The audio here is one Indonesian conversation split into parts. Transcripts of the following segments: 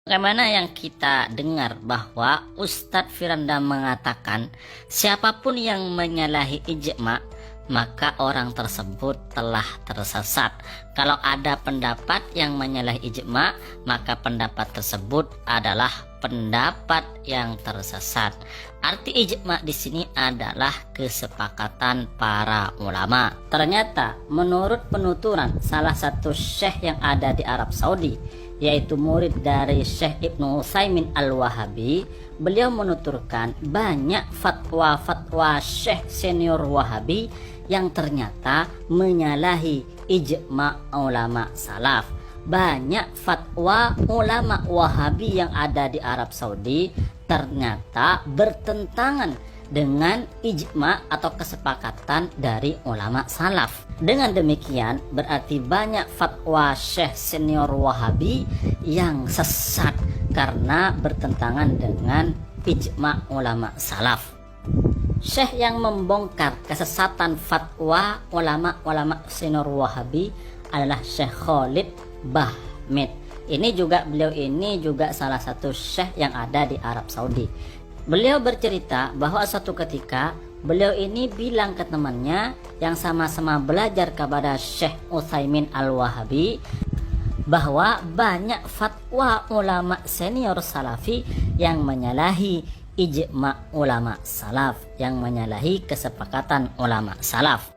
Bagaimana yang kita dengar bahwa Ustadz Firanda mengatakan siapapun yang menyalahi ijma maka orang tersebut telah tersesat. Kalau ada pendapat yang menyalahi ijma maka pendapat tersebut adalah pendapat yang tersesat. Arti ijma di sini adalah kesepakatan para ulama. Ternyata menurut penuturan salah satu syekh yang ada di Arab Saudi, yaitu murid dari Syekh Ibnu Utsaimin Al-Wahabi, beliau menuturkan banyak fatwa-fatwa syekh senior Wahabi yang ternyata menyalahi ijma ulama salaf. Banyak fatwa ulama Wahabi yang ada di Arab Saudi ternyata bertentangan dengan ijma atau kesepakatan dari ulama salaf. Dengan demikian berarti banyak fatwa syekh senior Wahabi yang sesat karena bertentangan dengan ijma ulama salaf. Syekh yang membongkar kesesatan fatwa ulama senior Wahabi adalah Syekh Khalid Bahmid. Beliau ini juga salah satu syekh yang ada di Arab Saudi. Beliau bercerita bahwa suatu ketika beliau ini bilang ke temannya yang sama-sama belajar kepada Syekh Utsaimin Al-Wahabi bahwa banyak fatwa ulama senior salafi yang menyalahi ijma ulama salaf, yang menyalahi kesepakatan ulama salaf.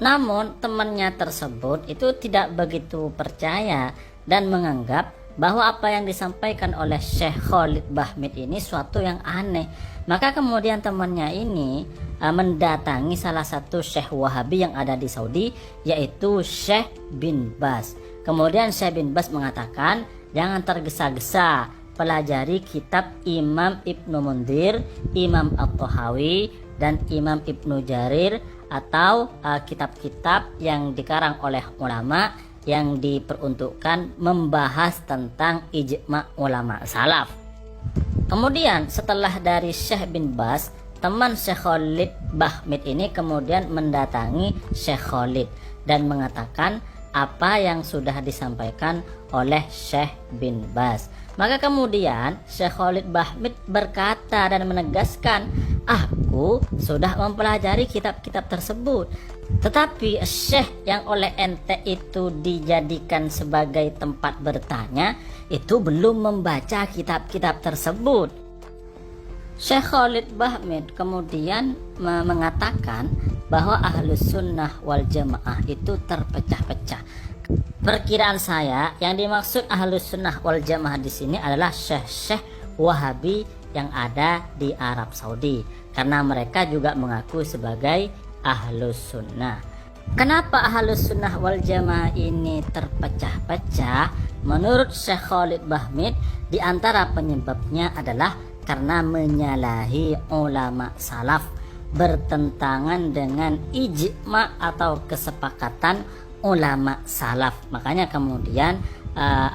Namun temannya tersebut itu tidak begitu percaya dan menganggap bahwa apa yang disampaikan oleh Syekh Khalid Bahmid ini suatu yang aneh. Maka kemudian temannya ini mendatangi salah satu Syekh Wahabi yang ada di Saudi, yaitu Syekh bin Baz. Kemudian Syekh bin Baz mengatakan, jangan tergesa-gesa, pelajari kitab Imam Ibnu Mundir, Imam At-Tahawi, dan Imam Ibnu Jarir, atau kitab-kitab yang dikarang oleh ulama yang diperuntukkan membahas tentang ijma ulama salaf. Kemudian setelah dari Syekh bin Baz, teman Syekh Khalid Bahmid ini kemudian mendatangi Syekh Khalid dan mengatakan apa yang sudah disampaikan oleh Syekh bin Baz. Maka kemudian Syekh Khalid Bahmid berkata dan menegaskan, aku sudah mempelajari kitab-kitab tersebut, tetapi Syekh yang oleh ente itu dijadikan sebagai tempat bertanya itu belum membaca kitab-kitab tersebut. Syekh Khalid Bahmid kemudian mengatakan bahwa Ahlus Sunnah wal Jamaah itu terpecah-pecah. Perkiraan saya yang dimaksud Ahlus Sunnah wal Jamaah di sini adalah syekh-syekh Wahabi yang ada di Arab Saudi, karena mereka juga mengaku sebagai Ahlus Sunnah. Kenapa Ahlus Sunnah wal Jamaah ini terpecah-pecah? Menurut Syekh Khalid Bahmid, di antara penyebabnya adalah karena menyalahi ulama salaf, bertentangan dengan ijma atau kesepakatan ulama salaf. Makanya kemudian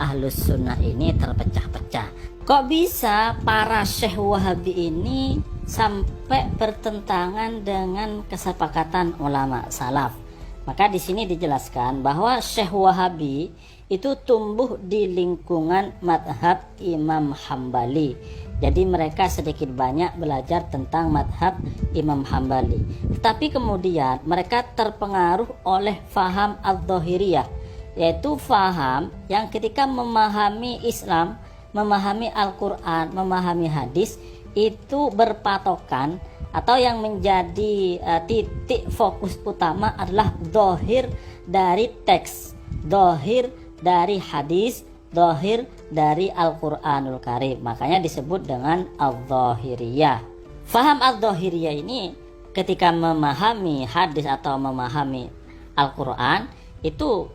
Ahlus Sunnah ini terpecah-pecah. Kok bisa para syekh Wahabi ini sampai bertentangan dengan kesepakatan ulama salaf? Maka di sini dijelaskan bahwa Syekh Wahabi itu tumbuh di lingkungan madhab Imam Hambali. Jadi mereka sedikit banyak belajar tentang madhab Imam Hambali. Tetapi kemudian mereka terpengaruh oleh faham al-Dhahiriyah, yaitu faham yang ketika memahami Islam, memahami Al-Quran, memahami hadis, itu berpatokan atau yang menjadi titik fokus utama adalah dhahir dari teks, dhahir dari hadis, dhahir dari Al-Quranul Karim. Makanya disebut dengan al-Dhahiriyah. Faham al-Dhahiriyah ini ketika memahami hadis atau memahami Al-Quran itu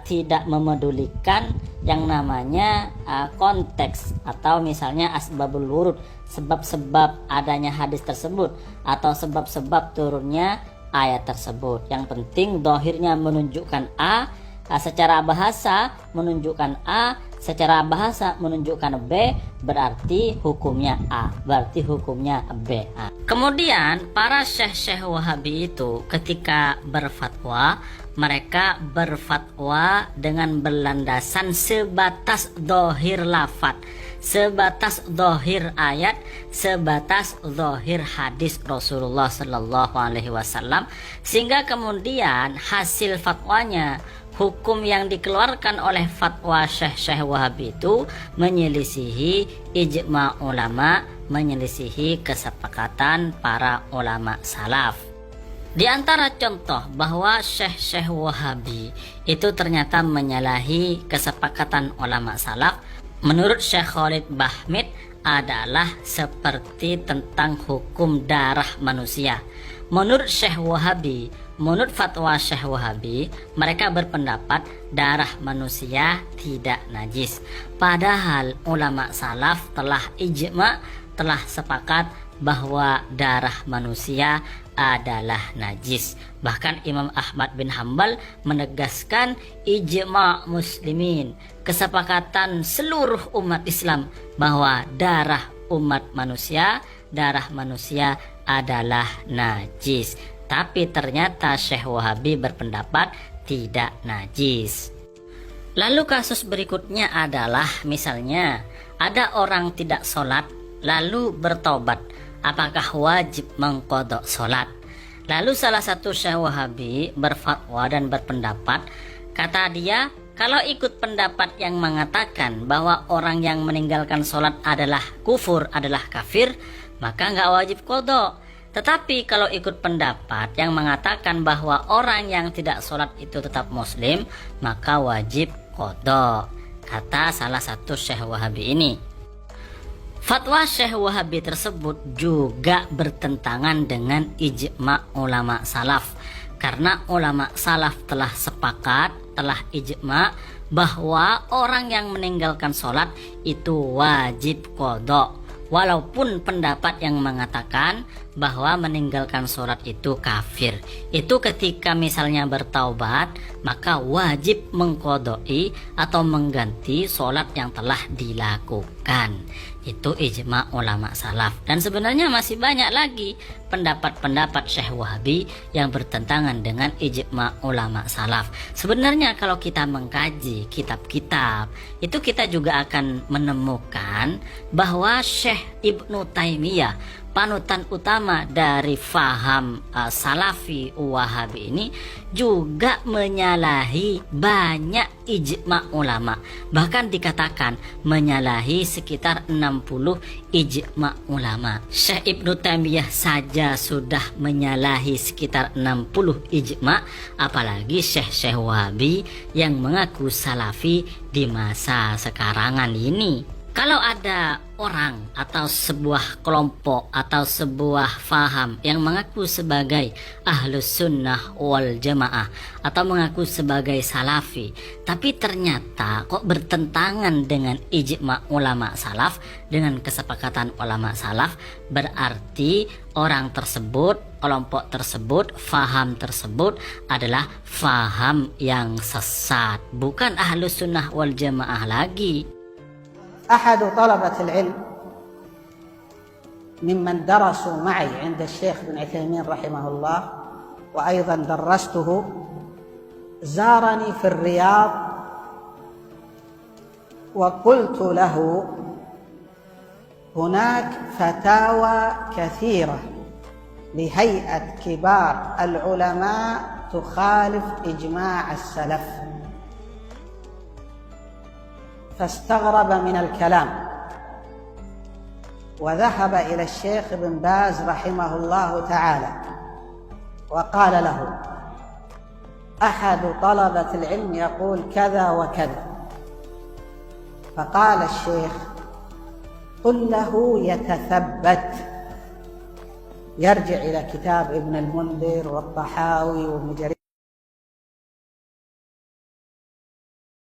tidak memedulikan yang namanya konteks atau misalnya asbabul wurud, sebab-sebab adanya hadis tersebut atau sebab-sebab turunnya ayat tersebut. Yang penting dohirnya menunjukkan A, secara bahasa menunjukkan A, secara bahasa menunjukkan B, berarti hukumnya A, berarti hukumnya B. Kemudian para syekh-syekh Wahabi itu ketika berfatwa mereka berfatwa dengan berlandasan sebatas dohir lafat, sebatas dohir ayat, sebatas dohir hadis Rasulullah Sallallahu Alaihi Wasallam, sehingga kemudian hasil fatwanya, hukum yang dikeluarkan oleh fatwa Syekh Wahabi itu menyelisihi ijma ulama, menyelisihi kesepakatan para ulama salaf. Di antara contoh bahwa Syekh Wahabi itu ternyata menyalahi kesepakatan ulama salaf, menurut Syekh Khalid Bahmid adalah seperti tentang hukum darah manusia. Menurut Syekh Wahabi, menurut fatwa Syekh Wahabi, mereka berpendapat darah manusia tidak najis. Padahal ulama salaf telah ijma, telah sepakat bahwa darah manusia adalah najis. Bahkan Imam Ahmad bin Hambal menegaskan ijma muslimin, kesepakatan seluruh umat Islam bahwa darah umat manusia, darah manusia adalah najis. Tapi ternyata Syekh Wahabi berpendapat tidak najis. Lalu kasus berikutnya adalah misalnya ada orang tidak sholat lalu bertobat, apakah wajib mengqadha sholat? Lalu salah satu Syekh Wahabi berfatwa dan berpendapat, kata dia, kalau ikut pendapat yang mengatakan bahwa orang yang meninggalkan sholat adalah kufur, adalah kafir, maka nggak wajib qadha. Tetapi kalau ikut pendapat yang mengatakan bahwa orang yang tidak sholat itu tetap muslim, maka wajib qadha, kata salah satu Syekh Wahabi ini. Fatwa Syekh Wahabi tersebut juga bertentangan dengan ijma ulama salaf, karena ulama salaf telah sepakat, telah ijma bahwa orang yang meninggalkan sholat itu wajib qadha, walaupun pendapat yang mengatakan bahwa meninggalkan sholat itu kafir. Itu ketika misalnya bertaubat, maka wajib mengqadai atau mengganti sholat yang telah dilakukan. Itu ijma ulama salaf. Dan sebenarnya masih banyak lagi pendapat-pendapat Syekh Wahabi yang bertentangan dengan ijma ulama salaf. Sebenarnya kalau kita mengkaji kitab-kitab, itu kita juga akan menemukan bahwa Syekh Ibnu Taimiyah, panutan utama dari faham salafi wahabi ini, juga menyalahi banyak ijma ulama. Bahkan dikatakan menyalahi sekitar 60 ijma ulama. Syekh Ibnu Taimiyah saja sudah menyalahi sekitar 60 ijma, apalagi Syekh Wahabi yang mengaku salafi di masa sekarangan ini. Kalau ada orang atau sebuah kelompok atau sebuah faham yang mengaku sebagai ahlus sunnah wal jamaah atau mengaku sebagai salafi, tapi ternyata kok bertentangan dengan ijma ulama salaf, dengan kesepakatan ulama salaf, berarti orang tersebut, kelompok tersebut, faham tersebut adalah faham yang sesat, bukan ahlus sunnah wal jamaah lagi. أحد طلبة العلم ممن درسوا معي عند الشيخ بن عثيمين رحمه الله وأيضا درسته زارني في الرياض وقلت له هناك فتاوى كثيرة لهيئة كبار العلماء تخالف إجماع السلف، فاستغرب من الكلام وذهب إلى الشيخ ابن باز رحمه الله تعالى وقال له أحد طلبة العلم يقول كذا وكذا، فقال الشيخ قل له يتثبت، يرجع إلى كتاب ابن المنذر والطحاوي وابن جرير